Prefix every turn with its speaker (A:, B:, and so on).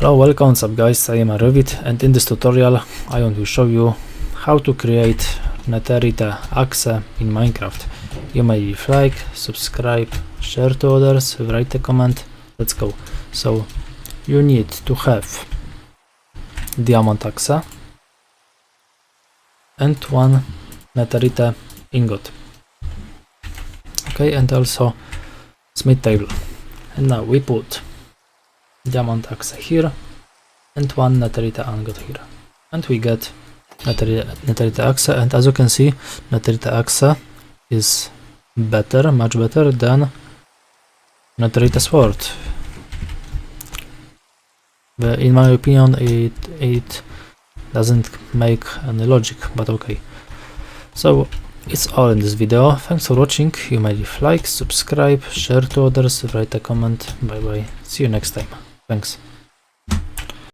A: Hello, welcome, what's up guys, I am Revit, and in this tutorial I want to show you how to create Netherite Axe in Minecraft. You may leave like, subscribe, share to others, write a comment, let's go. So you need to have diamond axe and one Netherite ingot. Okay, and also smith table. And now we put diamond axe here and one Netherite ingot here, and we get Netherite axe. And as you can see, Netherite axe is better, much better than Netherite sword. But in my opinion, it doesn't make any logic, but okay. So it's all in this video. Thanks for watching. You may leave like, subscribe, share to others, write a comment. Bye bye. See you next time. Thanks.